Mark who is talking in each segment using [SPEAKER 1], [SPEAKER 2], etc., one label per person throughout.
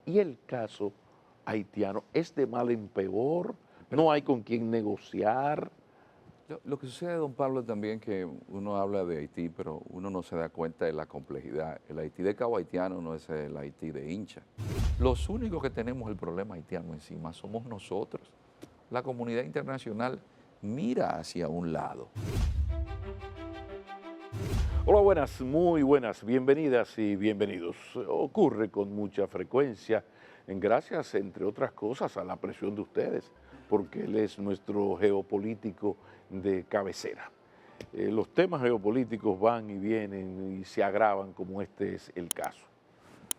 [SPEAKER 1] Y el caso haitiano, ¿es de mal en peor? ¿No hay con quién negociar?
[SPEAKER 2] Lo que sucede, don Pablo, también que uno habla de Haití, pero uno no se da cuenta de la complejidad. El Haití de Cabo Haitiano no es el Haití de Hincha. Los únicos que tenemos el problema haitiano encima somos nosotros. La comunidad internacional mira hacia un lado.
[SPEAKER 1] Hola, buenas, muy buenas, bienvenidas y bienvenidos. Ocurre con mucha frecuencia, gracias, entre otras cosas, a la presión de ustedes, porque él es nuestro geopolítico de cabecera. Los temas geopolíticos van y vienen y se agravan como este es el caso.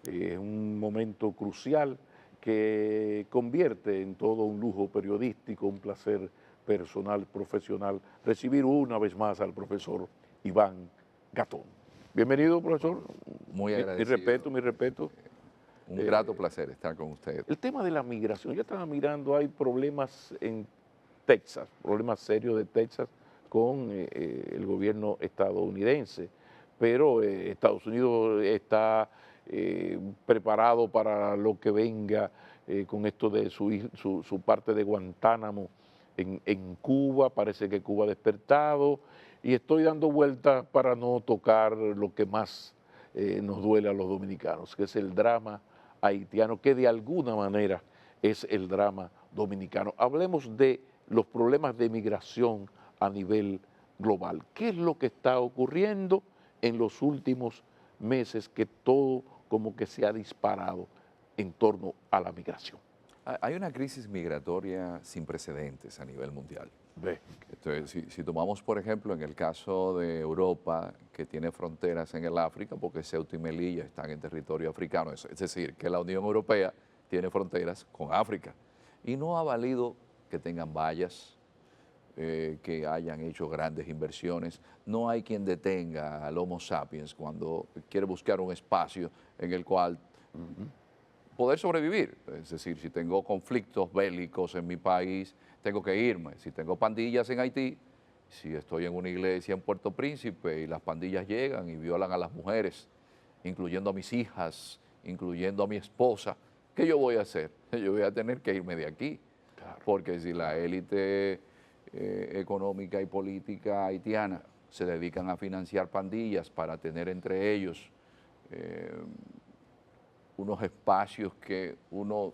[SPEAKER 1] Es un momento crucial que convierte en todo un lujo periodístico, un placer personal, profesional, recibir una vez más al profesor Iván Gatón. Bienvenido, profesor.
[SPEAKER 2] Muy
[SPEAKER 1] Mi
[SPEAKER 2] agradecido.
[SPEAKER 1] respeto, mi respeto.
[SPEAKER 2] Un grato placer estar con usted.
[SPEAKER 1] El tema de la migración, yo estaba mirando, hay problemas en Texas, problemas serios de Texas con el gobierno estadounidense, pero Estados Unidos está preparado para lo que venga con esto de su parte de Guantánamo en Cuba. Parece que Cuba ha despertado y estoy dando vueltas para no tocar lo que más nos duele a los dominicanos, que es el drama haitiano, que de alguna manera es el drama dominicano. Hablemos de los problemas de migración a nivel global. ¿Qué es lo que está ocurriendo en los últimos meses que todo como que se ha disparado en torno a la migración?
[SPEAKER 2] Hay una crisis migratoria sin precedentes a nivel mundial.
[SPEAKER 1] Ve.
[SPEAKER 2] Entonces, si tomamos, por ejemplo, en el caso de Europa, que tiene fronteras en el África, porque Ceuta y Melilla están en territorio africano, es decir, que la Unión Europea tiene fronteras con África. Y no ha valido que tengan vallas, que hayan hecho grandes inversiones. No hay quien detenga al Homo sapiens cuando quiere buscar un espacio en el cual poder sobrevivir. Es decir, si tengo conflictos bélicos en mi país, tengo que irme. Si tengo pandillas en Haití, si estoy en una iglesia en Puerto Príncipe y las pandillas llegan y violan a las mujeres, incluyendo a mis hijas, incluyendo a mi esposa, ¿qué yo voy a hacer? Yo voy a tener que irme de aquí.
[SPEAKER 1] Claro.
[SPEAKER 2] Porque si la élite económica y política haitiana se dedican a financiar pandillas para tener entre ellos unos espacios que uno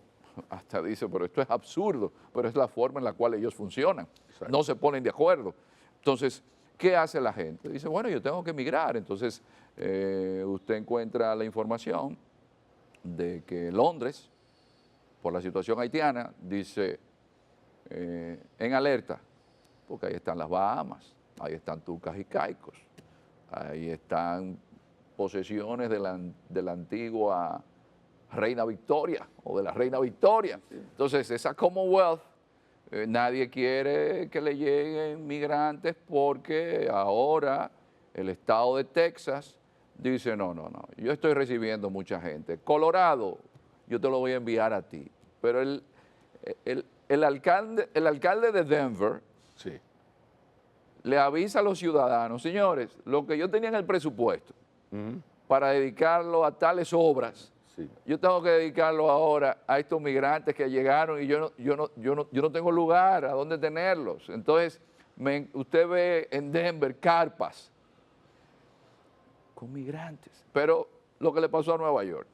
[SPEAKER 2] hasta dice, pero esto es absurdo, pero es la forma en la cual ellos funcionan.
[SPEAKER 1] Exacto.
[SPEAKER 2] No se ponen de acuerdo. Entonces, ¿qué hace la gente? Dice, bueno, yo tengo que emigrar. Entonces, usted encuentra la información de que Londres, por la situación haitiana, dice, en alerta, porque ahí están las Bahamas, ahí están Tucas y Caicos, ahí están posesiones de la antigua Reina Victoria o de la Reina Victoria. Entonces, esa Commonwealth, nadie quiere que le lleguen migrantes porque ahora el estado de Texas dice, no, yo estoy recibiendo mucha gente. Colorado, yo te lo voy a enviar a ti. Pero el alcalde de Denver
[SPEAKER 1] Sí.
[SPEAKER 2] le avisa a los ciudadanos, señores, lo que yo tenía en el presupuesto para dedicarlo a tales obras,
[SPEAKER 1] Sí.
[SPEAKER 2] yo tengo que dedicarlo ahora a estos migrantes que llegaron y yo no tengo lugar a dónde tenerlos. Entonces, usted ve en Denver carpas con migrantes. Pero lo que le pasó a Nueva York,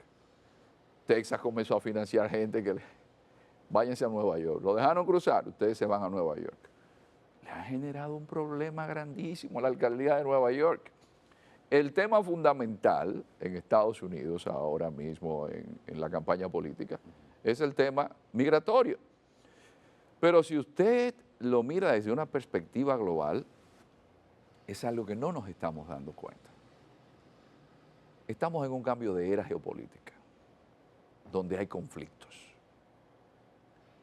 [SPEAKER 2] Texas comenzó a financiar gente que váyanse a Nueva York. Lo dejaron cruzar, ustedes se van a Nueva York. Le ha generado un problema grandísimo a la alcaldía de Nueva York. El tema fundamental en Estados Unidos ahora mismo en la campaña política es el tema migratorio. Pero si usted lo mira desde una perspectiva global, es algo que no nos estamos dando cuenta. Estamos en un cambio de era geopolítica, donde hay conflictos.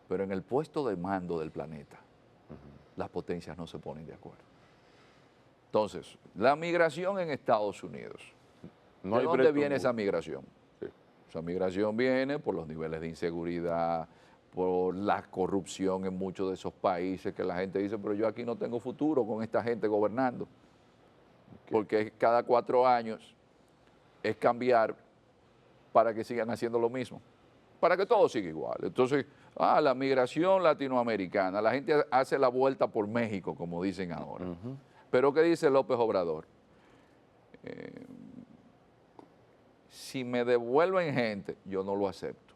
[SPEAKER 2] Pero en el puesto de mando del planeta, las potencias no se ponen de acuerdo. Entonces, la migración en Estados Unidos,
[SPEAKER 1] No
[SPEAKER 2] ¿de
[SPEAKER 1] hay
[SPEAKER 2] dónde
[SPEAKER 1] Bretton
[SPEAKER 2] viene
[SPEAKER 1] Woods.
[SPEAKER 2] esa migración?
[SPEAKER 1] Sí.
[SPEAKER 2] Esa migración viene por los niveles de inseguridad, por la corrupción en muchos de esos países que la gente dice, pero yo aquí no tengo futuro con esta gente gobernando. Porque cada 4 años es cambiar para que sigan haciendo lo mismo. para que todo siga igual. Entonces, la migración latinoamericana, la gente hace la vuelta por México, como dicen ahora. Pero ¿qué dice López Obrador? Si me devuelven gente, yo no lo acepto,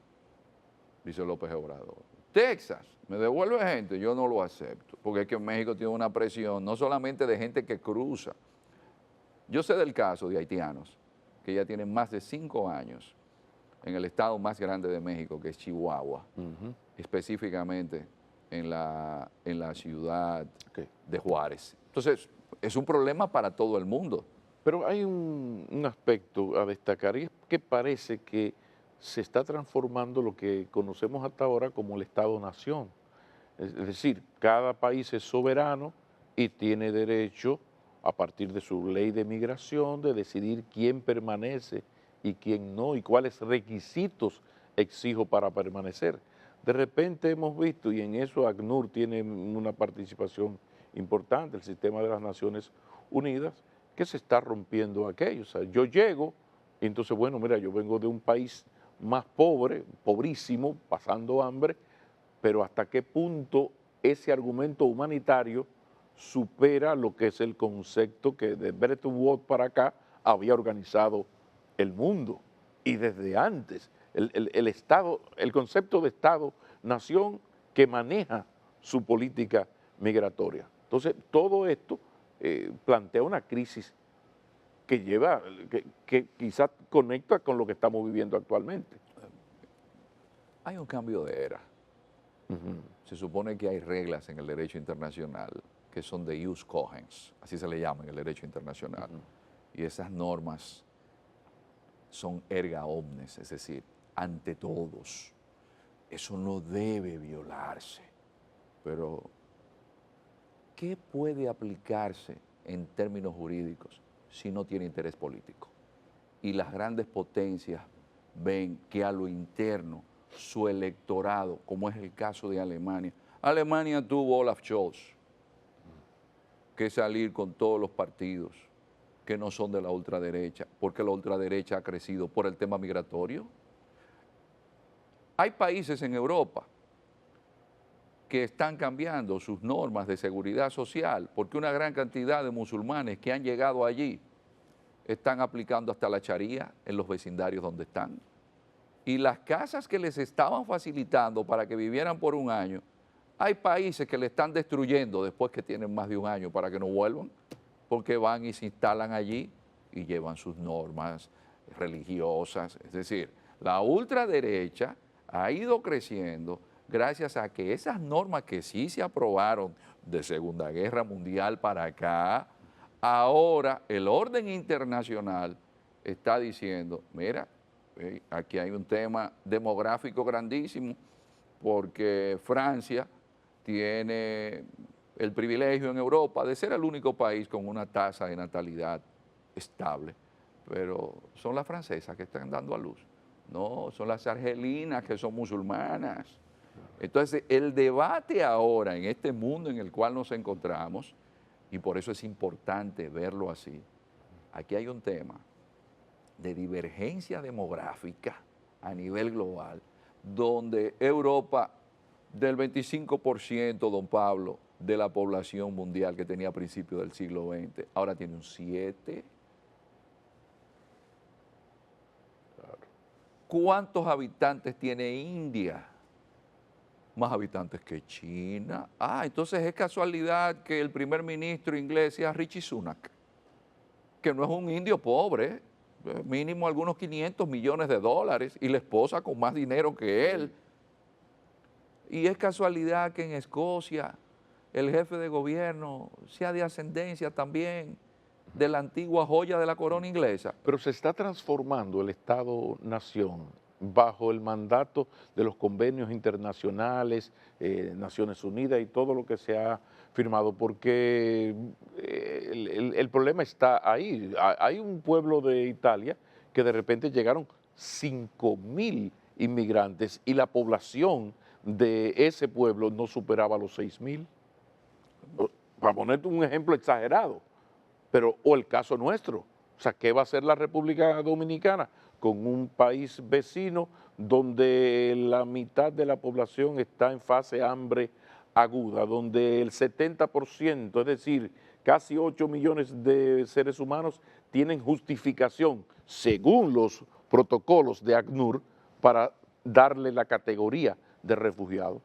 [SPEAKER 2] dice López Obrador. Texas, me devuelve gente, yo no lo acepto, porque es que México tiene una presión, no solamente de gente que cruza. Yo sé del caso de haitianos, que ya tienen más de 5 años en el estado más grande de México, que es Chihuahua, específicamente en la ciudad de Juárez. Entonces, es un problema para todo el mundo.
[SPEAKER 1] Pero hay un aspecto a destacar y es que parece que se está transformando lo que conocemos hasta ahora como el Estado-Nación. Es decir, cada país es soberano y tiene derecho, a partir de su ley de migración, de decidir quién permanece y quién no y cuáles requisitos exijo para permanecer. De repente hemos visto, y en eso ACNUR tiene una participación importante, el sistema de las Naciones Unidas, que se está rompiendo aquello. O sea, yo llego y entonces, bueno, mira, yo vengo de un país más pobre, pobrísimo, pasando hambre, pero hasta qué punto ese argumento humanitario supera lo que es el concepto que de Bretton Woods para acá había organizado el mundo. Y desde antes, el Estado, el concepto de Estado-nación que maneja su política migratoria. Entonces, todo esto plantea una crisis que lleva, que quizás conecta con lo que estamos viviendo actualmente.
[SPEAKER 2] Hay un cambio de era. Se supone que hay reglas en el derecho internacional que son de ius cogens, así se le llama en el derecho internacional. Y esas normas son erga omnes, es decir, ante todos. Eso no debe violarse. Pero, ¿qué puede aplicarse en términos jurídicos si no tiene interés político? Y las grandes potencias ven que a lo interno su electorado, como es el caso de Alemania. Alemania tuvo Olaf Scholz que salir con todos los partidos que no son de la ultraderecha, porque la ultraderecha ha crecido por el tema migratorio. Hay países en Europa que están cambiando sus normas de seguridad social porque una gran cantidad de musulmanes que han llegado allí están aplicando hasta la charía en los vecindarios donde están. Y las casas que les estaban facilitando para que vivieran por un año, hay países que le están destruyendo después que tienen más de un año para que no vuelvan, porque van y se instalan allí y llevan sus normas religiosas. Es decir, la ultraderecha ha ido creciendo gracias a que esas normas que sí se aprobaron de Segunda Guerra Mundial para acá, ahora el orden internacional está diciendo, mira, aquí hay un tema demográfico grandísimo porque Francia tiene el privilegio en Europa de ser el único país con una tasa de natalidad estable, pero son las francesas que están dando a luz, no, son las argelinas que son musulmanas. Entonces, el debate ahora en este mundo en el cual nos encontramos, y por eso es importante verlo así, aquí hay un tema de divergencia demográfica a nivel global, donde Europa, del 25%, don Pablo, de la población mundial que tenía a principios del siglo XX, ahora tiene un 7%. Claro. ¿Cuántos habitantes tiene India? Más habitantes que China. Entonces es casualidad que el primer ministro inglés sea Rishi Sunak, que no es un indio pobre, mínimo algunos 500 millones de dólares, y la esposa con más dinero que él. Y es casualidad que en Escocia el jefe de gobierno sea de ascendencia también de la antigua joya de la corona inglesa.
[SPEAKER 1] Pero se está transformando el Estado-Nación bajo el mandato de los convenios internacionales, Naciones Unidas y todo lo que se ha firmado, porque el problema está ahí. Hay un pueblo de Italia que de repente llegaron 5.000 inmigrantes y la población de ese pueblo no superaba los 6.000. Para ponerte un ejemplo exagerado, pero o el caso nuestro. O sea, ¿qué va a hacer la República Dominicana con un país vecino donde la mitad de la población está en fase hambre aguda, donde el 70%, es decir, casi 8 millones de seres humanos tienen justificación, según los protocolos de ACNUR, para darle la categoría de refugiado.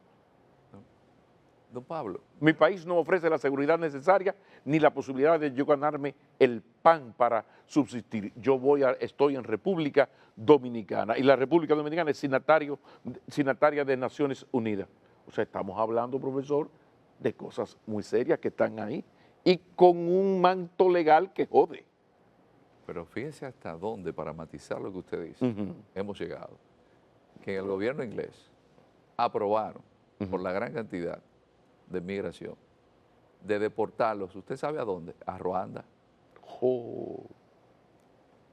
[SPEAKER 2] Don Pablo.
[SPEAKER 1] Mi país no ofrece la seguridad necesaria ni la posibilidad de yo ganarme el pan para subsistir. Estoy en República Dominicana y la República Dominicana es signataria de Naciones Unidas. O sea, estamos hablando, profesor, de cosas muy serias que están ahí y con un manto legal que jode.
[SPEAKER 2] Pero fíjese hasta dónde, para matizar lo que usted dice, hemos llegado. Que en el gobierno inglés aprobaron por la gran cantidad de migración, de deportarlos, ¿usted sabe a dónde? A Ruanda.
[SPEAKER 1] Oh.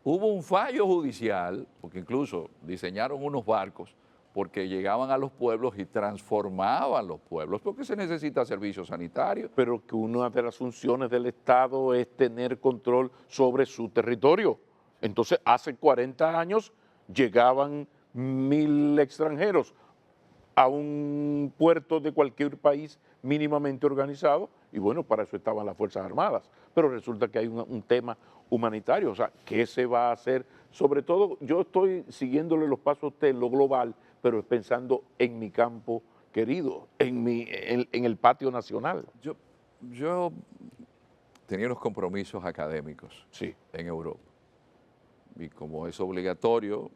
[SPEAKER 2] Hubo un fallo judicial, porque incluso diseñaron unos barcos porque llegaban a los pueblos y transformaban los pueblos, porque se necesita servicio sanitario.
[SPEAKER 1] Pero que una de las funciones del Estado es tener control sobre su territorio. Entonces, hace 40 años llegaban 1.000 extranjeros a un puerto de cualquier país mínimamente organizado, y bueno, para eso estaban las Fuerzas Armadas, pero resulta que hay un tema humanitario, o sea, ¿qué se va a hacer? Sobre todo, yo estoy siguiéndole los pasos a usted en lo global, pero pensando en mi campo querido, en el patio nacional.
[SPEAKER 2] Yo tenía unos compromisos académicos
[SPEAKER 1] Sí.
[SPEAKER 2] en Europa, y como es obligatorio,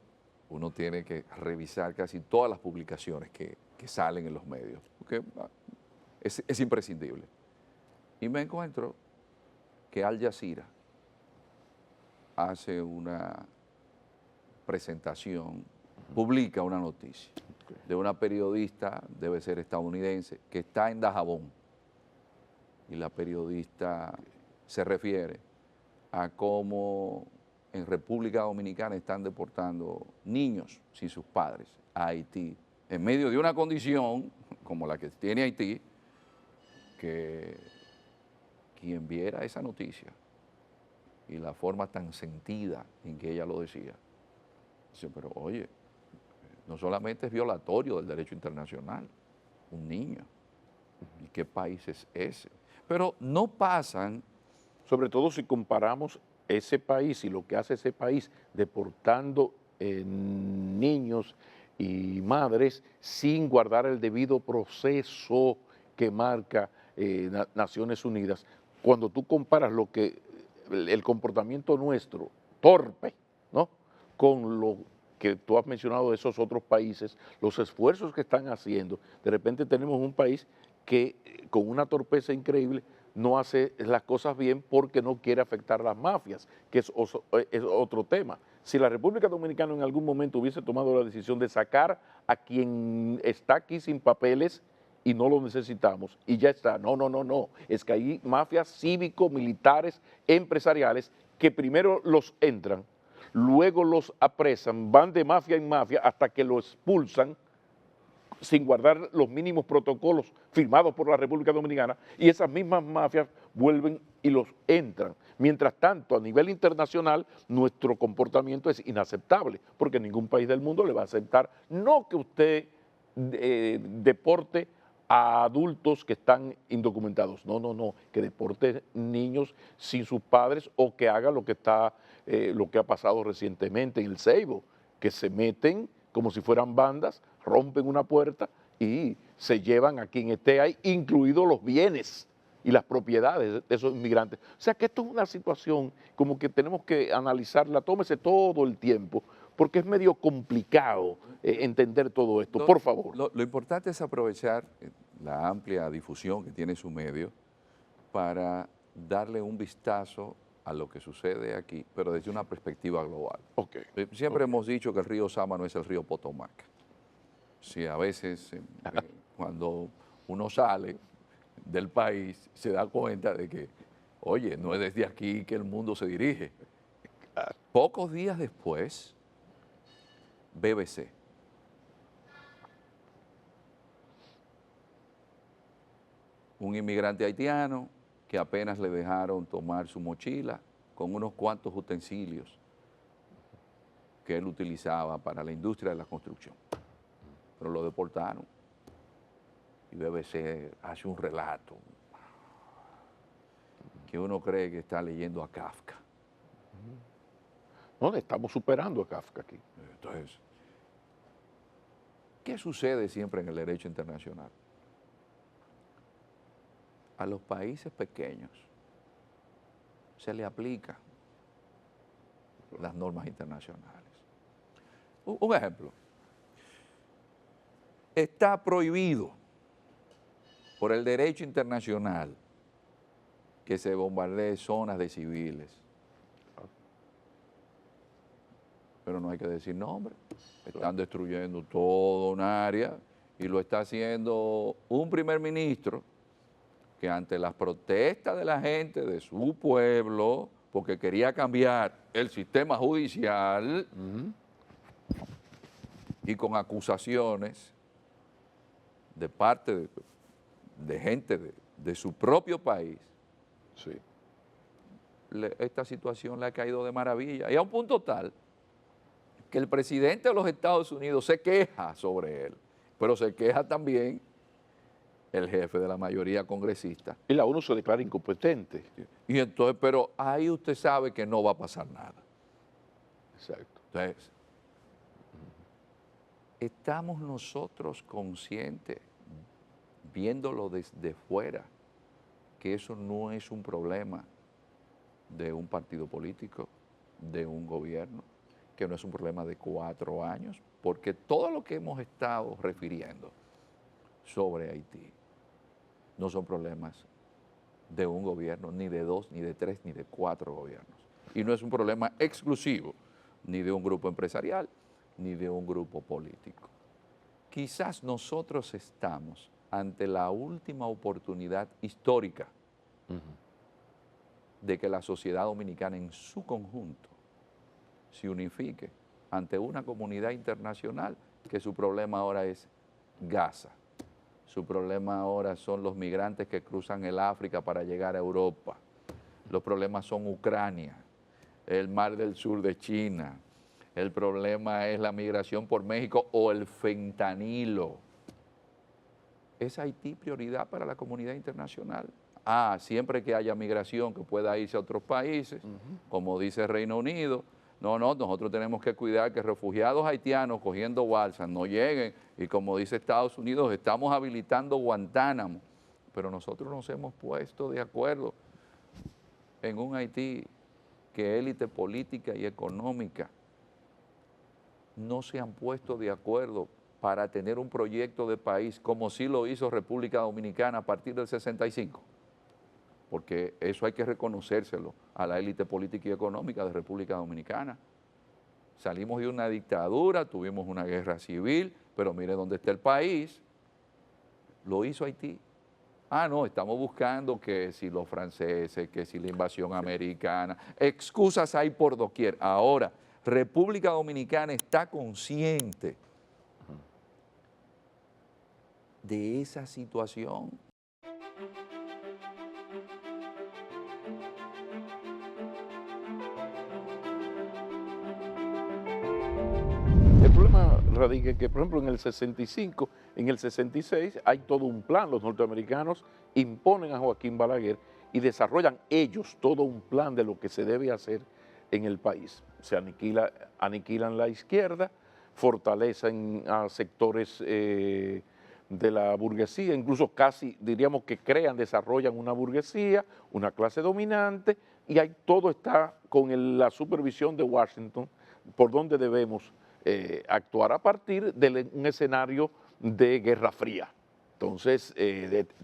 [SPEAKER 2] uno tiene que revisar casi todas las publicaciones que salen en los medios, porque es imprescindible. Y me encuentro que Al Jazeera hace una presentación, publica una noticia de una periodista, debe ser estadounidense, que está en Dajabón. Y la periodista se refiere a cómo en República Dominicana están deportando niños sin sus padres a Haití, en medio de una condición como la que tiene Haití, que quien viera esa noticia y la forma tan sentida en que ella lo decía, dice, pero oye, no solamente es violatorio del derecho internacional, un niño, ¿y qué país es ese? Pero no pasan.
[SPEAKER 1] Sobre todo si comparamos ese país y lo que hace ese país deportando niños y madres sin guardar el debido proceso que marca Naciones Unidas. Cuando tú comparas el comportamiento nuestro, torpe, ¿no?, con lo que tú has mencionado de esos otros países, los esfuerzos que están haciendo, de repente tenemos un país que con una torpeza increíble no hace las cosas bien porque no quiere afectar a las mafias, que es otro tema. Si la República Dominicana en algún momento hubiese tomado la decisión de sacar a quien está aquí sin papeles y no lo necesitamos, y ya está, no, es que hay mafias cívico-militares, empresariales, que primero los entran, luego los apresan, van de mafia en mafia hasta que lo expulsan, sin guardar los mínimos protocolos firmados por la República Dominicana, y esas mismas mafias vuelven y los entran. Mientras tanto, a nivel internacional, nuestro comportamiento es inaceptable, porque ningún país del mundo le va a aceptar, no que usted deporte a adultos que están indocumentados, no, que deporte niños sin sus padres o que haga lo que ha pasado recientemente en el Ceibo, que se meten como si fueran bandas, rompen una puerta y se llevan a quien esté ahí, incluidos los bienes y las propiedades de esos inmigrantes. O sea que esto es una situación como que tenemos que analizarla, tómese todo el tiempo, porque es medio complicado entender todo esto, por favor.
[SPEAKER 2] Lo importante es aprovechar la amplia difusión que tiene su medio para darle un vistazo a lo que sucede aquí, pero desde una perspectiva global.
[SPEAKER 1] Okay.
[SPEAKER 2] Siempre hemos dicho que el río Sama no es el río Potomac. Sí, a veces cuando uno sale del país se da cuenta de que, oye, no es desde aquí que el mundo se dirige. Pocos días después, BBC. Un inmigrante haitiano que apenas le dejaron tomar su mochila con unos cuantos utensilios que él utilizaba para la industria de la construcción. Pero lo deportaron. Y BBC hace un relato que uno cree que está leyendo a Kafka.
[SPEAKER 1] No, estamos superando a Kafka aquí.
[SPEAKER 2] Entonces, ¿qué sucede siempre en el derecho internacional? A los países pequeños se le aplican las normas internacionales. Un ejemplo. Está prohibido por el derecho internacional que se bombardee zonas de civiles. Pero no hay que decir nombre. Están destruyendo todo un área y lo está haciendo un primer ministro que ante las protestas de la gente de su pueblo, porque quería cambiar el sistema judicial y con acusaciones de parte de gente de su propio país,
[SPEAKER 1] Sí.
[SPEAKER 2] esta situación le ha caído de maravilla. Y a un punto tal que el presidente de los Estados Unidos se queja sobre él, pero se queja también el jefe de la mayoría congresista.
[SPEAKER 1] Y la ONU se declara incompetente.
[SPEAKER 2] Y entonces, pero ahí usted sabe que no va a pasar nada.
[SPEAKER 1] Exacto.
[SPEAKER 2] Entonces, estamos nosotros conscientes, viéndolo desde fuera, que eso no es un problema de un partido político, de un gobierno, que no es un problema de 4 años, porque todo lo que hemos estado refiriendo sobre Haití no son problemas de un gobierno, ni de 2, ni de 3, ni de 4 gobiernos. Y no es un problema exclusivo ni de un grupo empresarial, ni de un grupo político. Quizás nosotros estamos ante la última oportunidad histórica de que la sociedad dominicana en su conjunto se unifique ante una comunidad internacional que su problema ahora es Gaza. Su problema ahora son los migrantes que cruzan el África para llegar a Europa. Los problemas son Ucrania, el Mar del Sur de China. El problema es la migración por México o el fentanilo. ¿Es Haití prioridad para la comunidad internacional? Siempre que haya migración que pueda irse a otros países, como dice Reino Unido, no, nosotros tenemos que cuidar que refugiados haitianos cogiendo balsas no lleguen y como dice Estados Unidos, estamos habilitando Guantánamo, pero nosotros nos hemos puesto de acuerdo en un Haití que élite política y económica no se han puesto de acuerdo para tener un proyecto de país como sí lo hizo República Dominicana a partir del 65, porque eso hay que reconocérselo a la élite política y económica de República Dominicana. Salimos de una dictadura, tuvimos una guerra civil, pero mire dónde está el país, lo hizo Haití. No, estamos buscando que si los franceses, que si la invasión americana, excusas hay por doquier. Ahora, República Dominicana está consciente de esa situación.
[SPEAKER 1] El problema radica en que, por ejemplo, en el 65, en el 66, hay todo un plan. Los norteamericanos imponen a Joaquín Balaguer y desarrollan ellos todo un plan de lo que se debe hacer en el país. Se aniquilan la izquierda, fortalecen a sectores de la burguesía, incluso casi diríamos que desarrollan una burguesía, una clase dominante, y ahí todo está con la supervisión de Washington, por donde debemos actuar a partir de un escenario de Guerra Fría. Entonces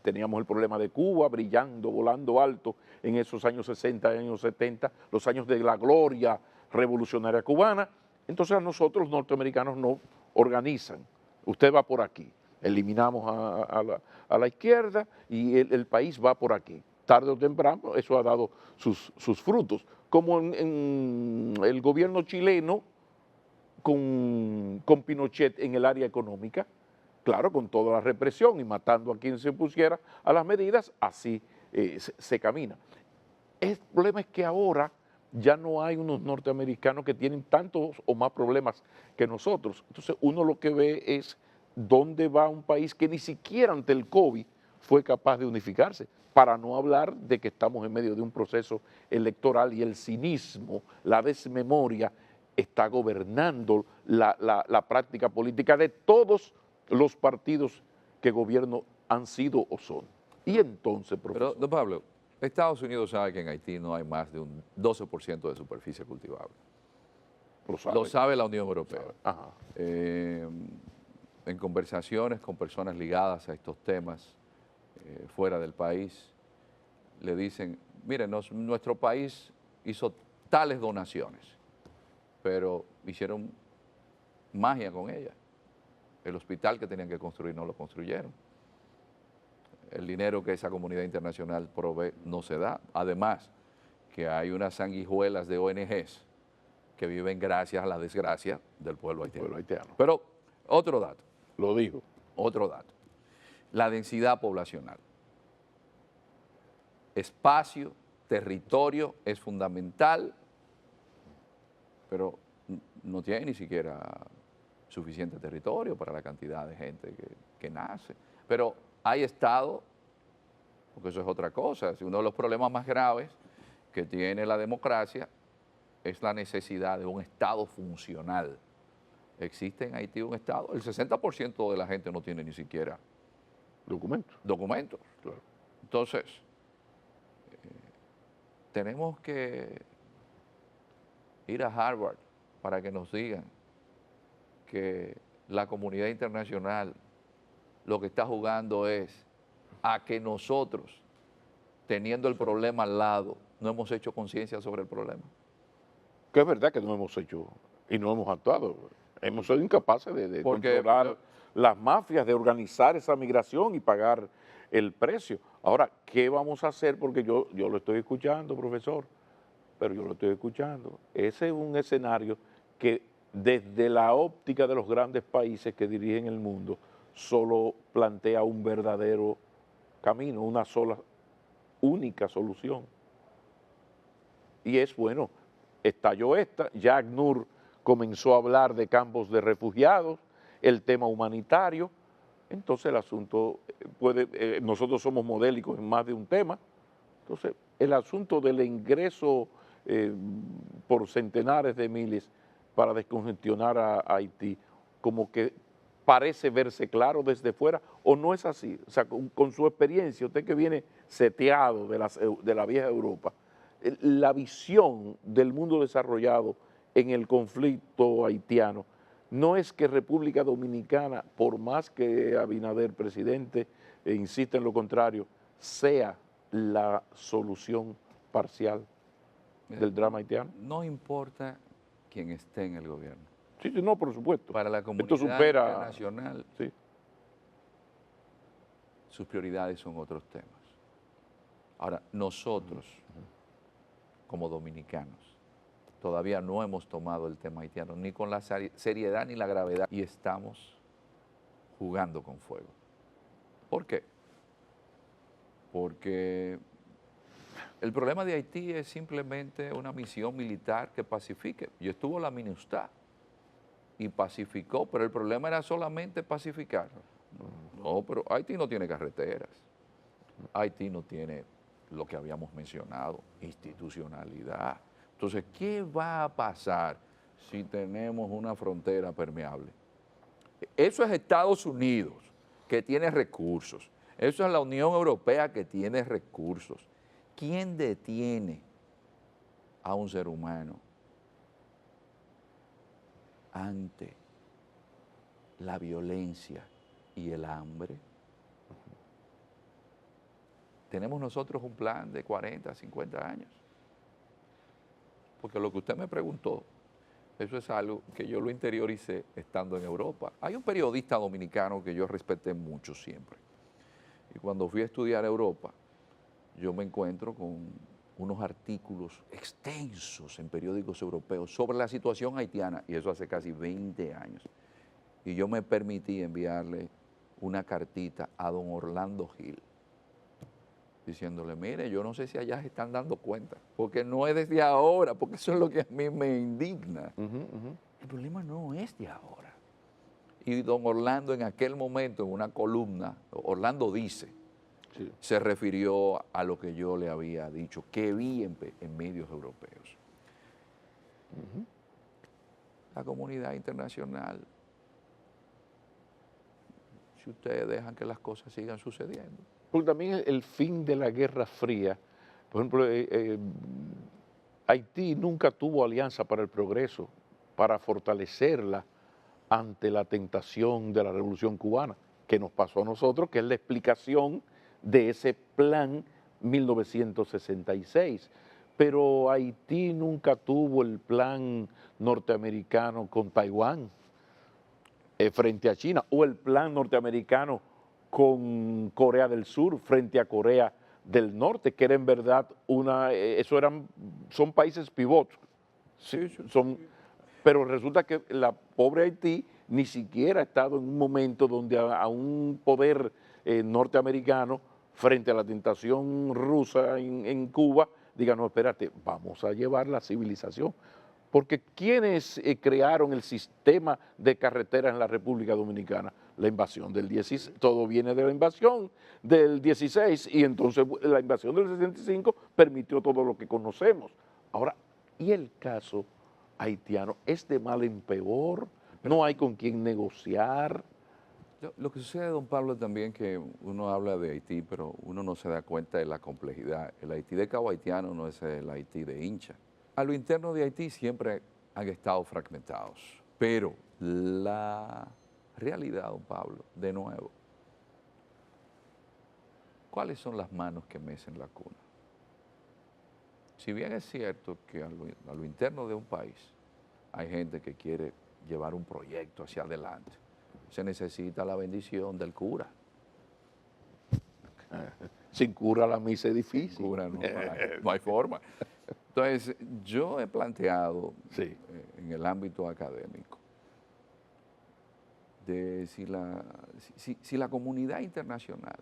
[SPEAKER 1] teníamos el problema de Cuba brillando, volando alto en esos años 60, años 70, los años de la gloria revolucionaria cubana. Entonces a nosotros los norteamericanos nos organizan, usted va por aquí, eliminamos a la izquierda y el país va por aquí. Tarde o temprano eso ha dado sus frutos, como en el gobierno chileno con Pinochet en el área económica, claro, con toda la represión y matando a quien se opusiera a las medidas, así se camina. El problema es que ahora ya no hay unos norteamericanos que tienen tantos o más problemas que nosotros. Entonces uno lo que ve es dónde va un país que ni siquiera ante el COVID fue capaz de unificarse, para no hablar de que estamos en medio de un proceso electoral y el cinismo, la desmemoria, está gobernando la práctica política de todos los partidos que gobierno han sido o son. Y entonces,
[SPEAKER 2] Pero,
[SPEAKER 1] profesor,
[SPEAKER 2] don Pablo, Estados Unidos sabe que en Haití no hay más de un 12% de superficie cultivable. Lo sabe la Unión Europea.
[SPEAKER 1] Ajá.
[SPEAKER 2] En conversaciones con personas ligadas a estos temas fuera del país, le dicen, miren, nuestro país hizo tales donaciones, pero hicieron magia con ellas. El hospital que tenían que construir no lo construyeron. El dinero que esa comunidad internacional provee no se da. Además, que hay unas sanguijuelas de ONGs que viven gracias a la desgracia del pueblo haitiano. Pero otro dato.
[SPEAKER 1] Lo dijo.
[SPEAKER 2] Otro dato. La densidad poblacional. Espacio, territorio es fundamental, pero no tiene ni siquiera suficiente territorio para la cantidad de gente que nace. Pero hay estado, porque eso es otra cosa, uno de los problemas más graves que tiene la democracia es la necesidad de un estado funcional. Existe en Haití un estado, el 60% de la gente no tiene ni siquiera documentos.
[SPEAKER 1] Claro.
[SPEAKER 2] Entonces, tenemos que ir a Harvard para que nos digan que la comunidad internacional lo que está jugando es a que nosotros, teniendo el problema al lado, no hemos hecho conciencia sobre el problema.
[SPEAKER 1] Que es verdad que no hemos hecho y no hemos actuado. Hemos sido incapaces de controlar las mafias, de organizar esa migración y pagar el precio. Ahora, ¿qué vamos a hacer? Porque yo lo estoy escuchando, profesor, pero yo lo estoy escuchando. Ese es un escenario que desde la óptica de los grandes países que dirigen el mundo, solo plantea un verdadero camino, una sola, única solución. Y es, bueno, estalló ya ACNUR comenzó a hablar de campos de refugiados, el tema humanitario, entonces el asunto nosotros somos modélicos en más de un tema, entonces el asunto del ingreso por centenares de miles para descongestionar a Haití, como que parece verse claro desde fuera, o no es así. O sea, con su experiencia, usted que viene seteado de la vieja Europa, la visión del mundo desarrollado en el conflicto haitiano no es que República Dominicana, por más que Abinader, presidente, insista en lo contrario, sea la solución parcial del drama haitiano.
[SPEAKER 2] No importa quién esté en el gobierno.
[SPEAKER 1] Sí, no, por supuesto.
[SPEAKER 2] Para la comunidad
[SPEAKER 1] Esto supera,
[SPEAKER 2] internacional,
[SPEAKER 1] sí,
[SPEAKER 2] sus prioridades son otros temas. Ahora, nosotros, como dominicanos, todavía no hemos tomado el tema haitiano, ni con la seriedad ni la gravedad, y estamos jugando con fuego. ¿Por qué? Porque el problema de Haití es simplemente una misión militar que pacifique. Y estuvo la MINUSTAH y pacificó, pero el problema era solamente pacificar. No, pero Haití no tiene carreteras, Haití no tiene lo que habíamos mencionado, institucionalidad. Entonces, ¿qué va a pasar si tenemos una frontera permeable? Eso es Estados Unidos, que tiene recursos. Eso es la Unión Europea, que tiene recursos. ¿Quién detiene a un ser humano ante la violencia y el hambre? Tenemos nosotros un plan de 40, 50 años. Porque lo que usted me preguntó, eso es algo que yo lo interioricé estando en Europa. Hay un periodista dominicano que yo respeté mucho siempre. Y cuando fui a estudiar a Europa, yo me encuentro con unos artículos extensos en periódicos europeos sobre la situación haitiana, y eso hace casi 20 años. Y yo me permití enviarle una cartita a don Orlando Gil, diciéndole, mire, yo no sé si allá se están dando cuenta, porque no es desde ahora, porque eso es lo que a mí me indigna. El problema no es de ahora. Y don Orlando en aquel momento, en una columna, Orlando dice,
[SPEAKER 1] Sí.
[SPEAKER 2] se refirió a lo que yo le había dicho, que vi en medios europeos. La comunidad internacional, si ustedes dejan que las cosas sigan sucediendo.
[SPEAKER 1] Porque también el fin de la Guerra Fría, por ejemplo, Haití nunca tuvo alianza para el progreso, para fortalecerla ante la tentación de la Revolución Cubana, que nos pasó a nosotros, que es la explicación de ese plan 1966. Pero Haití nunca tuvo el plan norteamericano con Taiwán frente a China, o el plan norteamericano con Corea del Sur frente a Corea del Norte, que era en verdad son países pivot. Pero resulta que la pobre Haití ni siquiera ha estado en un momento donde a un poder norteamericano frente a la tentación rusa en Cuba diga, no, espérate, vamos a llevar la civilización. Porque ¿quiénes crearon el sistema de carreteras en la República Dominicana? La invasión del 16, todo viene de la invasión del 16 y entonces la invasión del 65 permitió todo lo que conocemos. Ahora, ¿y el caso haitiano? ¿Es de mal en peor? ¿No hay con quién negociar?
[SPEAKER 2] Lo que sucede, don Pablo, también que uno habla de Haití, pero uno no se da cuenta de la complejidad. El Haití de cabo haitiano no es el Haití de hincha. A lo interno de Haití siempre han estado fragmentados, pero la realidad, don Pablo, de nuevo, ¿cuáles son las manos que mecen la cuna? Si bien es cierto que a lo interno de un país hay gente que quiere llevar un proyecto hacia adelante, se necesita la bendición del cura.
[SPEAKER 1] Sin cura la misa es difícil.
[SPEAKER 2] Sin cura no hay forma. Entonces, yo he planteado
[SPEAKER 1] Sí.
[SPEAKER 2] En el ámbito académico de si la comunidad internacional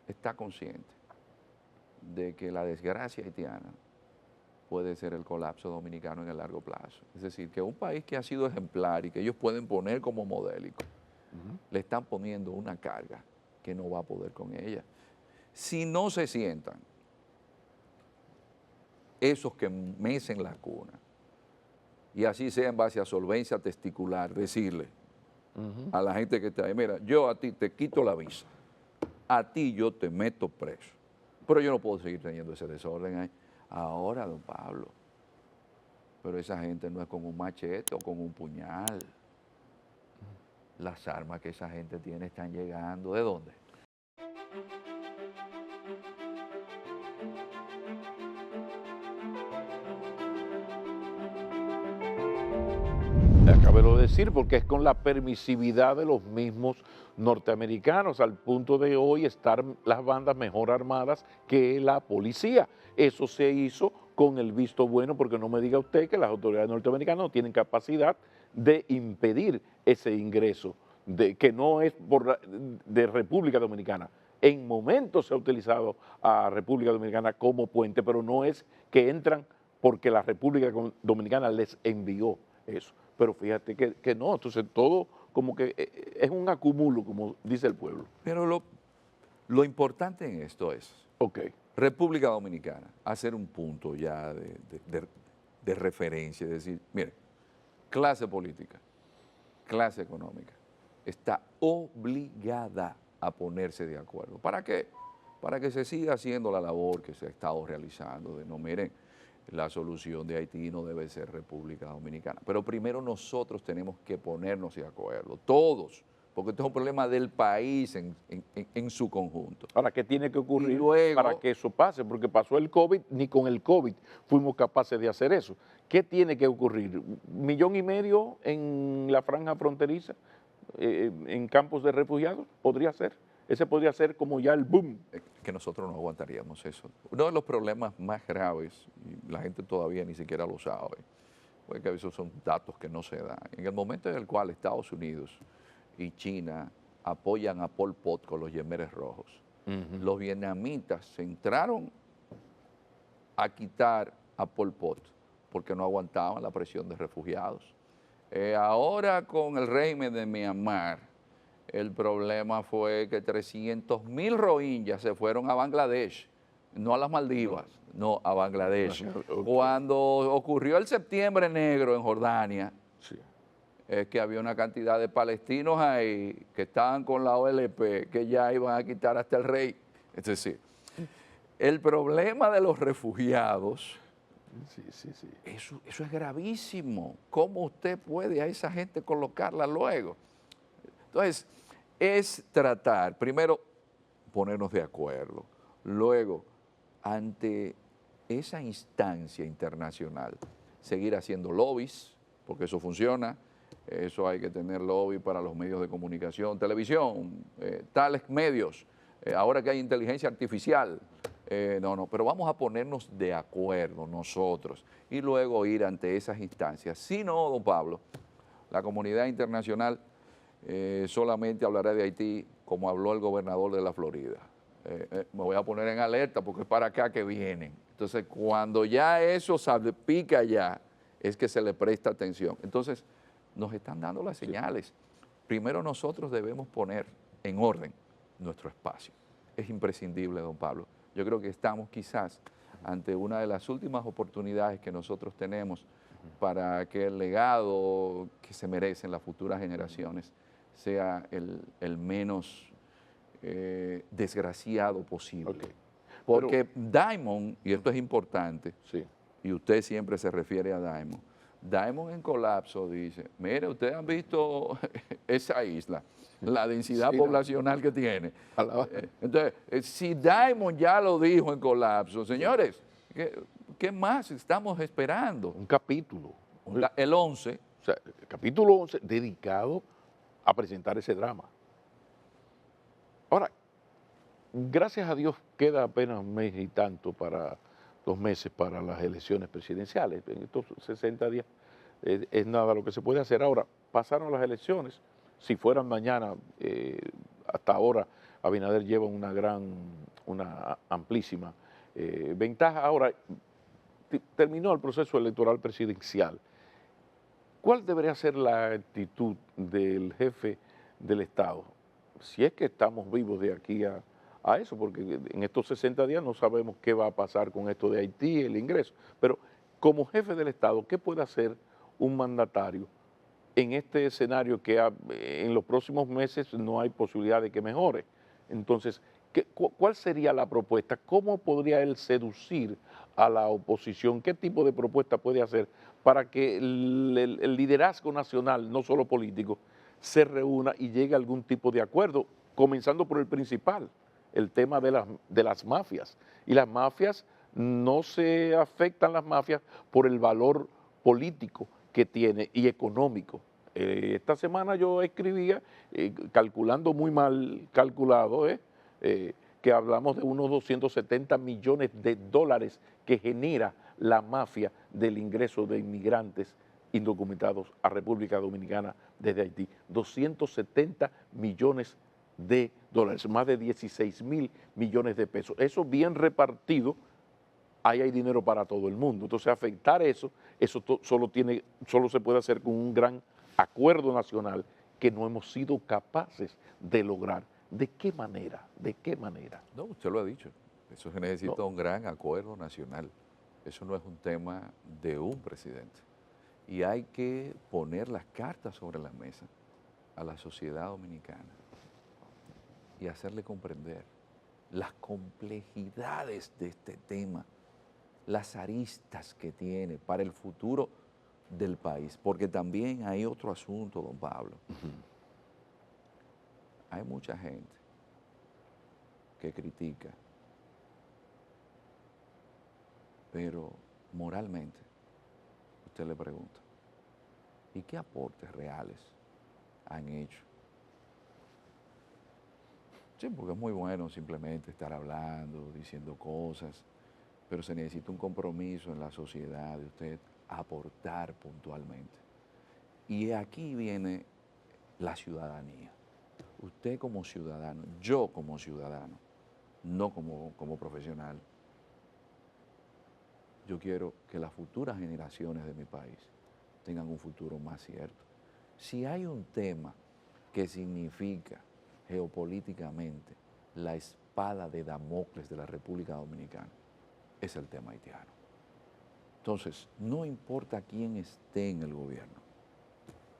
[SPEAKER 2] está consciente de que la desgracia haitiana puede ser el colapso dominicano en el largo plazo. Es decir, que un país que ha sido ejemplar y que ellos pueden poner como modélico, le están poniendo una carga que no va a poder con ella. Si no se sientan esos que mecen la cuna, y así sea en base a solvencia testicular, decirle a la gente que está ahí, mira, yo a ti te quito la visa, a ti yo te meto preso, pero yo no puedo seguir teniendo ese desorden ahí. Ahora, don Pablo, pero esa gente no es con un machete o con un puñal. Las armas que esa gente tiene están llegando, ¿de dónde?
[SPEAKER 1] Acabé de decir, porque es con la permisividad de los mismos norteamericanos, al punto de hoy estar las bandas mejor armadas que la policía. Eso se hizo con el visto bueno, porque no me diga usted que las autoridades norteamericanas no tienen capacidad de impedir ese ingreso, que no es de República Dominicana. En momentos se ha utilizado a República Dominicana como puente, pero no es que entran porque la República Dominicana les envió eso. Pero fíjate que no, entonces todo como que es un acumulo, como dice el pueblo.
[SPEAKER 2] Pero lo importante en esto es, República Dominicana, hacer un punto ya de referencia, es decir, mire, clase política, clase económica, está obligada a ponerse de acuerdo. ¿Para qué? Para que se siga haciendo la labor que se ha estado realizando, de no, miren, la solución de Haití no debe ser República Dominicana. Pero primero nosotros tenemos que ponernos de acuerdo, todos, porque esto es un problema del país en su conjunto.
[SPEAKER 1] Ahora, ¿qué tiene que ocurrir
[SPEAKER 2] luego,
[SPEAKER 1] para que eso pase? Porque pasó el COVID, ni con el COVID fuimos capaces de hacer eso. ¿Qué tiene que ocurrir? ¿1,5 millones en la franja fronteriza, en campos de refugiados? ¿Podría ser? Ese podría ser como ya el boom.
[SPEAKER 2] Que nosotros no aguantaríamos eso. Uno de los problemas más graves, y la gente todavía ni siquiera lo sabe, porque esos son datos que no se dan. En el momento en el cual Estados Unidos y China apoyan a Pol Pot con los Yemeres Rojos, los vietnamitas entraron a quitar a Pol Pot porque no aguantaban la presión de refugiados. Ahora con el régimen de Myanmar, el problema fue que 300.000 rohingyas se fueron a Bangladesh, no a las Maldivas, no a Bangladesh.
[SPEAKER 1] Okay.
[SPEAKER 2] Cuando ocurrió el Septiembre Negro en Jordania,
[SPEAKER 1] Sí.
[SPEAKER 2] es que había una cantidad de palestinos ahí que estaban con la OLP, que ya iban a quitar hasta el rey. Es decir, el problema de los refugiados,
[SPEAKER 1] Sí.
[SPEAKER 2] eso es gravísimo. ¿Cómo usted puede a esa gente colocarla luego? Entonces, es tratar, primero, ponernos de acuerdo. Luego, ante esa instancia internacional, seguir haciendo lobbies, porque eso funciona. Eso hay que tener lobby para los medios de comunicación, televisión, tales medios. Ahora que hay inteligencia artificial, pero vamos a ponernos de acuerdo nosotros y luego ir ante esas instancias. Si no, don Pablo, la comunidad internacional solamente hablará de Haití como habló el gobernador de la Florida. Me voy a poner en alerta porque es para acá que vienen. Entonces, cuando ya eso salpica ya, es que se le presta atención. Entonces, nos están dando las señales. Primero nosotros debemos poner en orden nuestro espacio. Es imprescindible, don Pablo. Yo creo que estamos quizás ante una de las últimas oportunidades que nosotros tenemos para que el legado que se merecen las futuras generaciones sea el menos desgraciado posible.
[SPEAKER 1] Okay.
[SPEAKER 2] Porque Diamond, y esto es importante,
[SPEAKER 1] Sí.
[SPEAKER 2] y usted siempre se refiere a Diamond, Diamond en colapso dice, mire, ustedes han visto esa isla, la densidad poblacional que tiene. Entonces, si Diamond ya lo dijo en colapso, señores, ¿qué más estamos esperando?
[SPEAKER 1] Un capítulo.
[SPEAKER 2] El 11.
[SPEAKER 1] O sea, el capítulo 11 dedicado a presentar ese drama. Ahora, gracias a Dios queda apenas un mes y tanto para 2 meses para las elecciones presidenciales. En estos 60 días es nada lo que se puede hacer. Ahora, pasaron las elecciones. Si fueran mañana, hasta ahora Abinader lleva una amplísima ventaja. Ahora, terminó el proceso electoral presidencial. ¿Cuál debería ser la actitud del jefe del Estado? Si es que estamos vivos de aquí a eso, porque en estos 60 días no sabemos qué va a pasar con esto de Haití, el ingreso. Pero como jefe del Estado, ¿qué puede hacer un mandatario en este escenario que en los próximos meses no hay posibilidad de que mejore? Entonces, ¿cuál sería la propuesta? ¿Cómo podría él seducir a la oposición? ¿Qué tipo de propuesta puede hacer para que el liderazgo nacional, no solo político, se reúna y llegue a algún tipo de acuerdo, comenzando por el principal, el tema de las mafias? Y las mafias, no se afectan las mafias por el valor político que tiene y económico. Esta semana yo escribía, calculando muy mal calculado, que hablamos de unos 270 millones de dólares que genera la mafia del ingreso de inmigrantes indocumentados a República Dominicana desde Haití. 270 millones de dólares, más de 16.000 millones de pesos. Eso bien repartido, ahí hay dinero para todo el mundo. Entonces, afectar eso solo se puede hacer con un gran acuerdo nacional que no hemos sido capaces de lograr. ¿De qué manera? ¿De qué manera?
[SPEAKER 2] No, usted lo ha dicho. Eso se necesita un gran acuerdo nacional. Eso no es un tema de un presidente. Y hay que poner las cartas sobre la mesa a la sociedad dominicana y hacerle comprender las complejidades de este tema, las aristas que tiene para el futuro del país. Porque también hay otro asunto, don Pablo. Hay mucha gente que critica, pero moralmente usted le pregunta, ¿y qué aportes reales han hecho? Sí, porque es muy bueno simplemente estar hablando, diciendo cosas, pero se necesita un compromiso en la sociedad de usted aportar puntualmente. Y aquí viene la ciudadanía. Usted como ciudadano, yo como ciudadano, no como profesional. Yo quiero que las futuras generaciones de mi país tengan un futuro más cierto. Si hay un tema que significa geopolíticamente la espada de Damocles de la República Dominicana, es el tema haitiano. Entonces, no importa quién esté en el gobierno,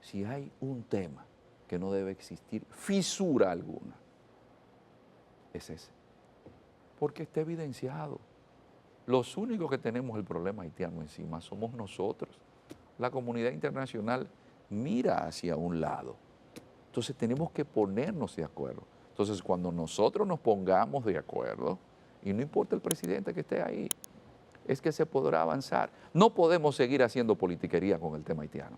[SPEAKER 2] si hay un tema que no debe existir fisura alguna, es ese. Porque está evidenciado. Los únicos que tenemos el problema haitiano encima somos nosotros. La comunidad internacional mira hacia un lado. Entonces tenemos que ponernos de acuerdo. Entonces cuando nosotros nos pongamos de acuerdo, y no importa el presidente que esté ahí, es que se podrá avanzar. No podemos seguir haciendo politiquería con el tema haitiano.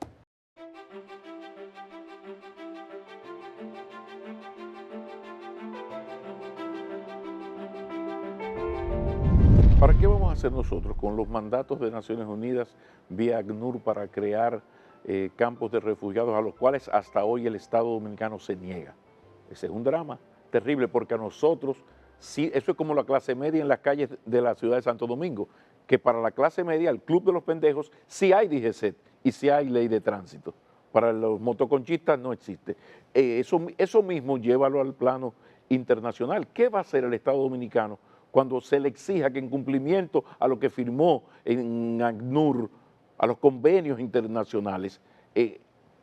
[SPEAKER 1] ¿Para qué vamos a hacer nosotros con los mandatos de Naciones Unidas vía ACNUR para crear campos de refugiados a los cuales hasta hoy el Estado Dominicano se niega? Ese es un drama terrible porque a nosotros, sí, eso es como la clase media en las calles de la ciudad de Santo Domingo, que para la clase media, el Club de los Pendejos, sí hay DGCET y sí hay ley de tránsito. Para los motoconchistas no existe. Eso mismo llévalo al plano internacional. ¿Qué va a hacer el Estado Dominicano cuando se le exija que en cumplimiento a lo que firmó en ACNUR, a los convenios internacionales,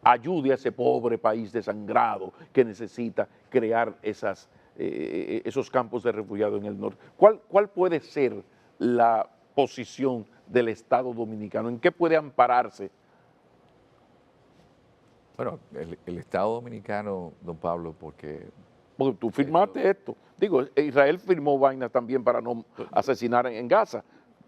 [SPEAKER 1] ayude a ese pobre país desangrado que necesita crear esos campos de refugiados en el norte? ¿Cuál puede ser la posición del Estado Dominicano? ¿En qué puede ampararse?
[SPEAKER 2] Bueno, el Estado Dominicano, don Pablo, porque
[SPEAKER 1] tú firmaste esto. Digo, Israel firmó vainas también para no asesinar en Gaza,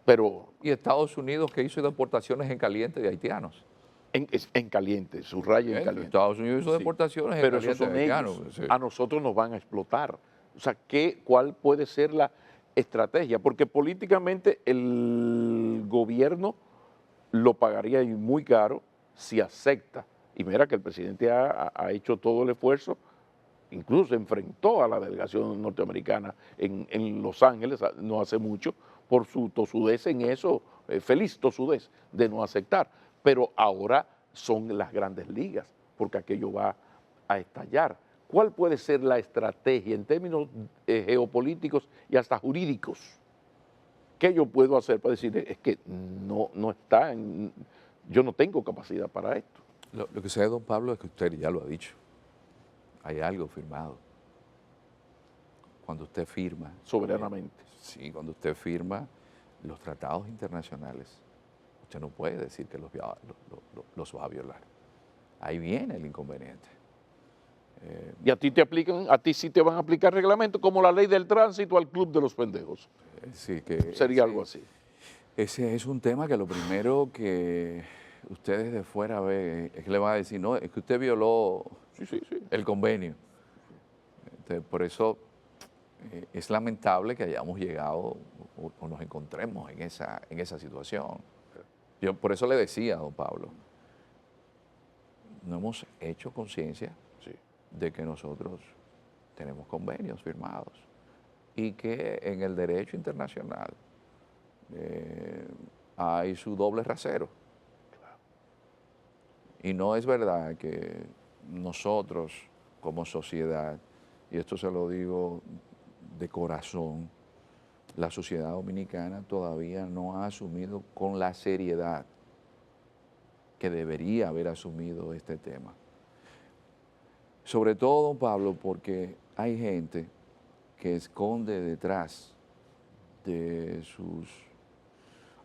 [SPEAKER 1] pero...
[SPEAKER 2] Y Estados Unidos que hizo deportaciones en caliente de haitianos.
[SPEAKER 1] En caliente, subraya en caliente.
[SPEAKER 2] Estados Unidos hizo deportaciones en
[SPEAKER 1] pero
[SPEAKER 2] caliente
[SPEAKER 1] esos son
[SPEAKER 2] de haitianos.
[SPEAKER 1] ellos.
[SPEAKER 2] Sí.
[SPEAKER 1] A nosotros nos van a explotar. O sea, ¿cuál puede ser la estrategia? Porque políticamente el gobierno lo pagaría muy caro si acepta. Y mira que el presidente ha hecho todo el esfuerzo, incluso se enfrentó a la delegación norteamericana en Los Ángeles no hace mucho por su tosudez en eso, feliz tosudez de no aceptar. Pero ahora son las grandes ligas, porque aquello va a estallar. ¿Cuál puede ser la estrategia en términos geopolíticos y hasta jurídicos? ¿Qué yo puedo hacer para decir, es que no está, yo no tengo capacidad para esto?
[SPEAKER 2] Lo que sé, don Pablo, es que usted ya lo ha dicho. Hay algo firmado. Cuando usted firma.
[SPEAKER 1] Soberanamente.
[SPEAKER 2] Sí, cuando usted firma los tratados internacionales, usted no puede decir que los va a violar. Ahí viene el inconveniente.
[SPEAKER 1] Y a ti sí te van a aplicar reglamentos como la ley del tránsito al Club de los Pendejos.
[SPEAKER 2] Sí, que
[SPEAKER 1] sería algo así.
[SPEAKER 2] Ese es un tema que lo primero que ustedes de fuera ven es que le van a decir, no, es que usted violó el convenio. Entonces, por eso es lamentable que hayamos llegado o nos encontremos en esa situación. Yo por eso le decía, don Pablo, no hemos hecho conciencia de que nosotros tenemos convenios firmados y que en el derecho internacional hay su doble rasero. Y no es verdad que nosotros como sociedad, y esto se lo digo de corazón, la sociedad dominicana todavía no ha asumido con la seriedad que debería haber asumido este tema. Sobre todo, don Pablo, porque hay gente que esconde detrás de sus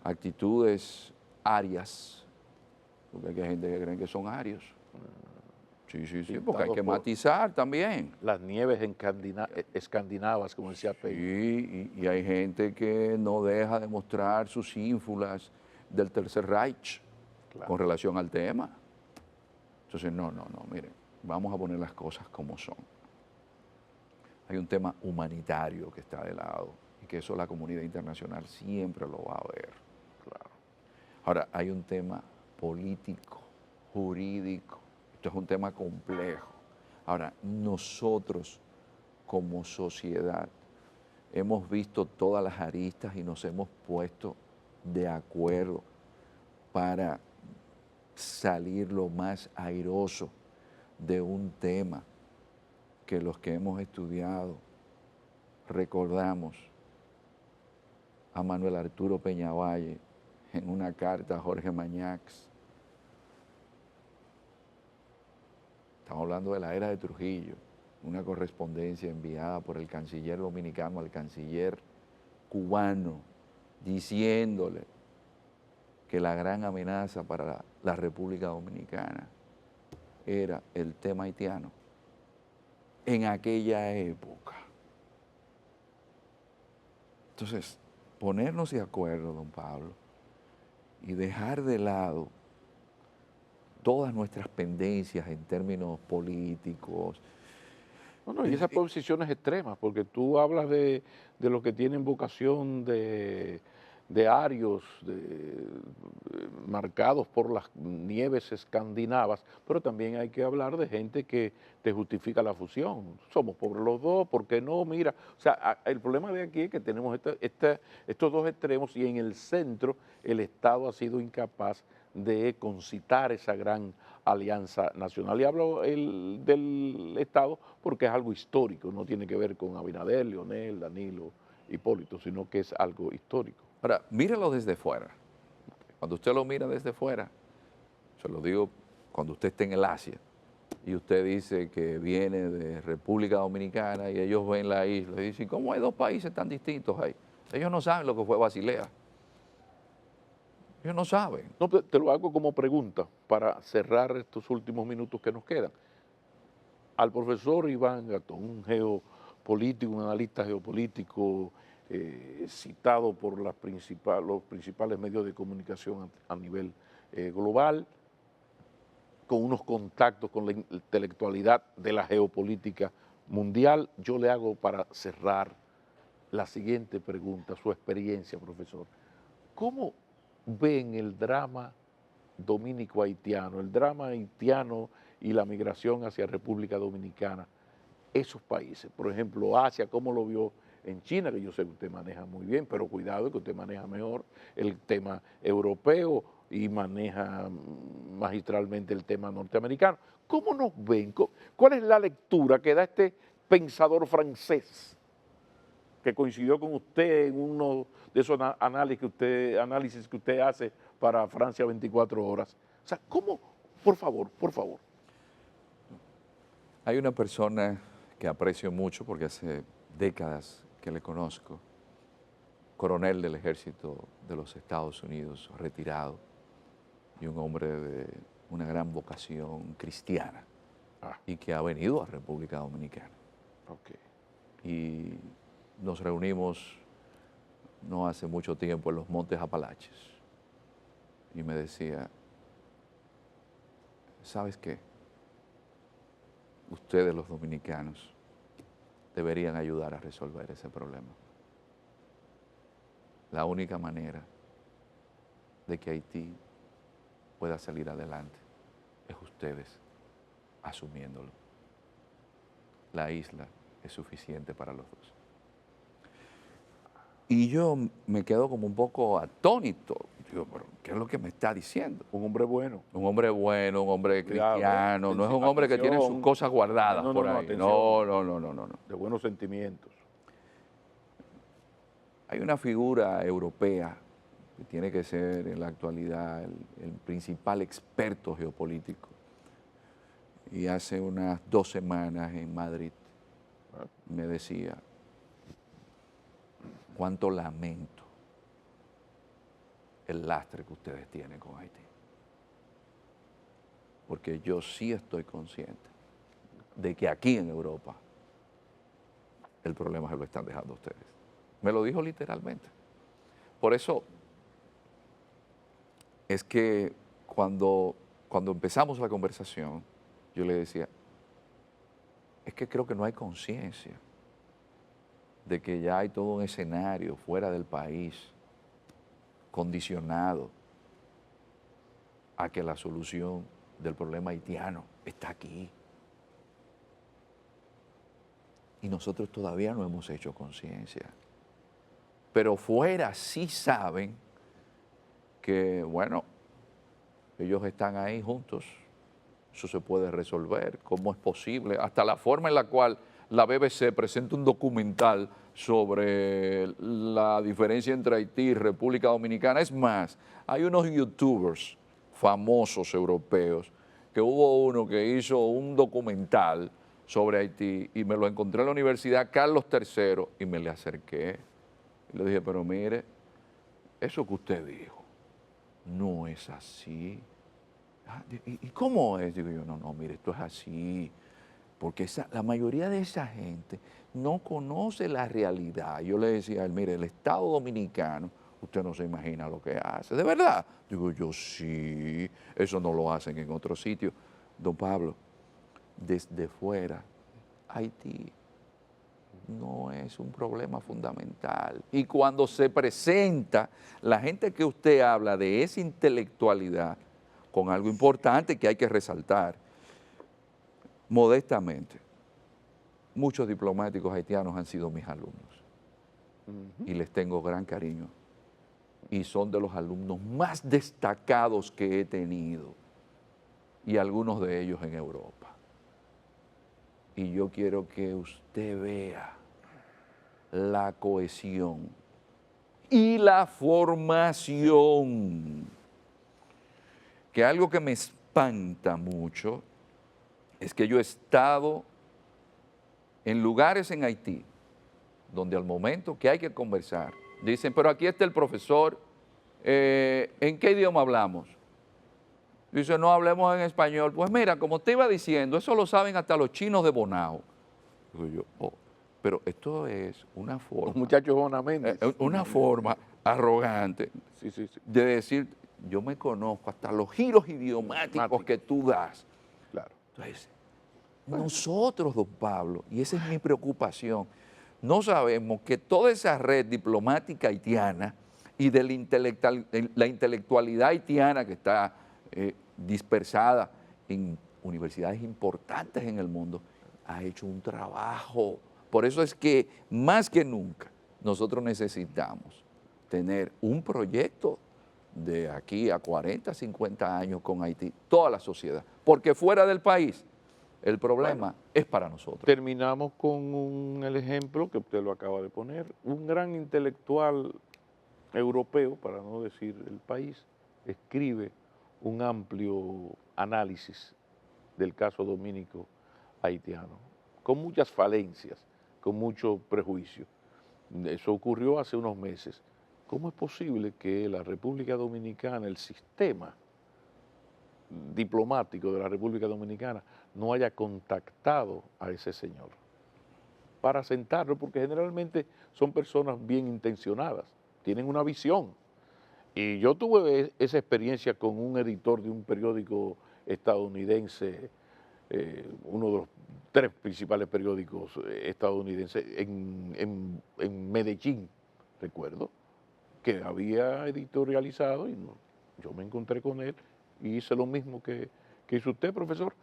[SPEAKER 2] actitudes arias, porque hay gente que creen que son arios. Sí, porque hay que matizar también.
[SPEAKER 1] Las nieves escandinavas, como decía Peña.
[SPEAKER 2] Sí, y hay gente que no deja de mostrar sus ínfulas del Tercer Reich con relación al tema. Entonces, no, miren, vamos a poner las cosas como son. Hay un tema humanitario que está de lado y que eso la comunidad internacional siempre lo va a ver. Ahora, hay un tema político, jurídico. Esto es un tema complejo. Ahora, nosotros como sociedad hemos visto todas las aristas y nos hemos puesto de acuerdo para salir lo más airoso de un tema que los que hemos estudiado recordamos a Manuel Arturo Peñavalle en una carta a Jorge Mañax. Estamos hablando de la era de Trujillo, una correspondencia enviada por el canciller dominicano al canciller cubano, diciéndole que la gran amenaza para la República Dominicana era el tema haitiano en aquella época. Entonces, ponernos de acuerdo, don Pablo, y dejar de lado todas nuestras pendencias en términos políticos.
[SPEAKER 1] Bueno, y esas posiciones extremas, porque tú hablas de los que tienen vocación de arios, marcados por las nieves escandinavas, pero también hay que hablar de gente que te justifica la fusión. Somos pobres los dos, ¿por qué no? Mira, o sea, el problema de aquí es que tenemos estos dos extremos y en el centro el Estado ha sido incapaz de concitar esa gran alianza nacional. Y hablo del Estado porque es algo histórico, no tiene que ver con Abinader, Leonel, Danilo, Hipólito, sino que es algo histórico.
[SPEAKER 2] Ahora, míralo desde fuera. Cuando usted lo mira desde fuera, se lo digo cuando usted esté en el Asia y usted dice que viene de República Dominicana y ellos ven la isla y dicen, ¿cómo hay dos países tan distintos ahí? Ellos no saben lo que fue Basilea. Ellos no saben.
[SPEAKER 1] No, te lo hago como pregunta para cerrar estos últimos minutos que nos quedan. Al profesor Iván Gatón, un geopolítico, un analista geopolítico citado por los principales medios de comunicación a nivel global, con unos contactos con la intelectualidad de la geopolítica mundial, yo le hago para cerrar la siguiente pregunta, su experiencia, profesor. ¿Cómo ven el drama dominico-haitiano, el drama haitiano y la migración hacia República Dominicana, esos países? Por ejemplo, Asia, ¿cómo lo vio en China? Que yo sé que usted maneja muy bien, pero cuidado que usted maneja mejor el tema europeo y maneja magistralmente el tema norteamericano. ¿Cómo nos ven? ¿Cuál es la lectura que da este pensador francés que coincidió con usted en uno de esos análisis que usted hace para Francia 24 horas? O sea, ¿cómo? Por favor, por favor.
[SPEAKER 2] Hay una persona que aprecio mucho porque hace décadas que le conozco, coronel del ejército de los Estados Unidos, retirado, y un hombre de una gran vocación cristiana, y que ha venido a República Dominicana. Y nos reunimos no hace mucho tiempo en los Montes Apalaches, y me decía, ¿sabes qué? Ustedes los dominicanos deberían ayudar a resolver ese problema. La única manera de que Haití pueda salir adelante es ustedes asumiéndolo. La isla es suficiente para los dos. Y yo me quedo como un poco atónito. Digo, pero ¿qué es lo que me está diciendo?
[SPEAKER 1] Un hombre bueno.
[SPEAKER 2] Un hombre bueno, un hombre cristiano,
[SPEAKER 1] Cuidado,
[SPEAKER 2] no es un hombre que tiene sus cosas guardadas por ahí. No.
[SPEAKER 1] De buenos sentimientos.
[SPEAKER 2] Hay una figura europea que tiene que ser en la actualidad el principal experto geopolítico. Y hace unas 2 semanas en Madrid me decía, cuánto lamento el lastre que ustedes tienen con Haití. Porque yo sí estoy consciente de que aquí en Europa el problema se lo están dejando ustedes. Me lo dijo literalmente. Por eso es que cuando empezamos la conversación, yo le decía, es que creo que no hay conciencia de que ya hay todo un escenario fuera del país condicionado a que la solución del problema haitiano está aquí. y nosotros todavía no hemos hecho conciencia. Pero fuera sí saben que, bueno, ellos están ahí juntos, eso se puede resolver, cómo es posible, hasta la forma en la cual la BBC presenta un documental sobre la diferencia entre Haití y República Dominicana. Es más, hay unos youtubers famosos europeos, que hubo uno que hizo un documental sobre Haití y me lo encontré en la Universidad Carlos III y me le acerqué y le dije, pero mire, eso que usted dijo no es así. ¿Y cómo es? Digo yo, no, mire, esto es así, porque la mayoría de esa gente no conoce la realidad. Yo le decía a él, mire, el Estado Dominicano, usted no se imagina lo que hace, ¿de verdad? Digo yo, sí, eso no lo hacen en otro sitio. Don Pablo, desde fuera, Haití no es un problema fundamental. Y cuando se presenta la gente que usted habla de esa intelectualidad, con algo importante que hay que resaltar, modestamente, muchos diplomáticos haitianos han sido mis alumnos y les tengo gran cariño y son de los alumnos más destacados que he tenido y algunos de ellos en Europa. Y yo quiero que usted vea la cohesión y la formación, que algo que me espanta mucho es que yo he estado en lugares en Haití donde al momento que hay que conversar, dicen, pero aquí está el profesor, ¿en qué idioma hablamos? Dice, no hablemos en español. Pues mira, como te iba diciendo, eso lo saben hasta los chinos de Bonao. Digo yo, pero esto es una forma,
[SPEAKER 1] Los muchachos bonamente.
[SPEAKER 2] una forma arrogante
[SPEAKER 1] Sí.
[SPEAKER 2] de decir, yo me conozco hasta los giros idiomáticos que tú das.
[SPEAKER 1] Claro.
[SPEAKER 2] Entonces, nosotros, don Pablo, y esa es mi preocupación, no sabemos que toda esa red diplomática haitiana y de la intelectualidad haitiana que está dispersada en universidades importantes en el mundo, ha hecho un trabajo. Por eso es que más que nunca nosotros necesitamos tener un proyecto de aquí a 40, 50 años con Haití, toda la sociedad, porque fuera del país el problema es para nosotros.
[SPEAKER 1] Terminamos con el ejemplo que usted lo acaba de poner. Un gran intelectual europeo, para no decir el país, escribe un amplio análisis del caso dominico haitiano, con muchas falencias, con mucho prejuicio. Eso ocurrió hace unos meses. ¿Cómo es posible que la República Dominicana, el sistema diplomático de la República Dominicana, no haya contactado a ese señor para sentarlo? Porque generalmente son personas bien intencionadas, tienen una visión. Y yo tuve esa experiencia con un editor de un periódico estadounidense, uno de los 3 principales periódicos estadounidenses en Medellín, recuerdo, que había editorializado y yo me encontré con él y hice lo mismo que hizo usted, profesor,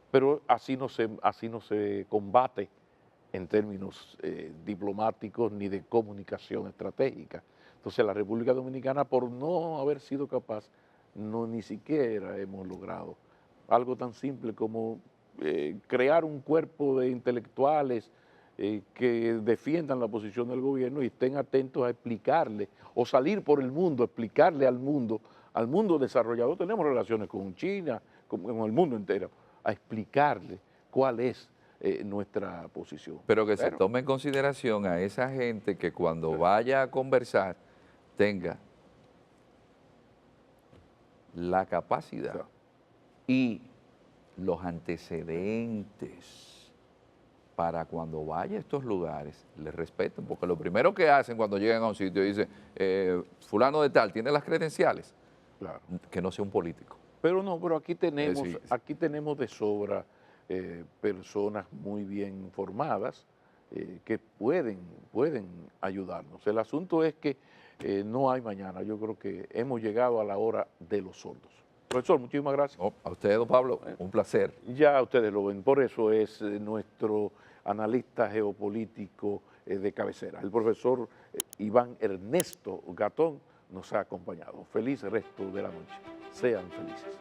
[SPEAKER 1] pero así no se combate en términos diplomáticos ni de comunicación estratégica. Entonces la República Dominicana, por no haber sido capaz, ni siquiera hemos logrado algo tan simple como crear un cuerpo de intelectuales que defiendan la posición del gobierno y estén atentos a explicarle o salir por el mundo, explicarle al mundo desarrollado. Tenemos relaciones con China, con el mundo entero, a explicarle cuál es nuestra posición.
[SPEAKER 2] Pero que se tome en consideración a esa gente que cuando vaya a conversar tenga la capacidad y los antecedentes para cuando vaya a estos lugares, les respeten, porque lo primero que hacen cuando llegan a un sitio dicen, fulano de tal, ¿tiene las credenciales?
[SPEAKER 1] Claro.
[SPEAKER 2] Que no sea un político.
[SPEAKER 1] Pero aquí tenemos de sobra personas muy bien formadas que pueden ayudarnos. El asunto es que no hay mañana. Yo creo que hemos llegado a la hora de los sordos. Profesor, muchísimas gracias.
[SPEAKER 2] A usted, don Pablo, un placer.
[SPEAKER 1] Ya ustedes lo ven, por eso es nuestro analista geopolítico de cabecera. El profesor Iván Ernesto Gatón nos ha acompañado. Feliz resto de la noche. Sean felices.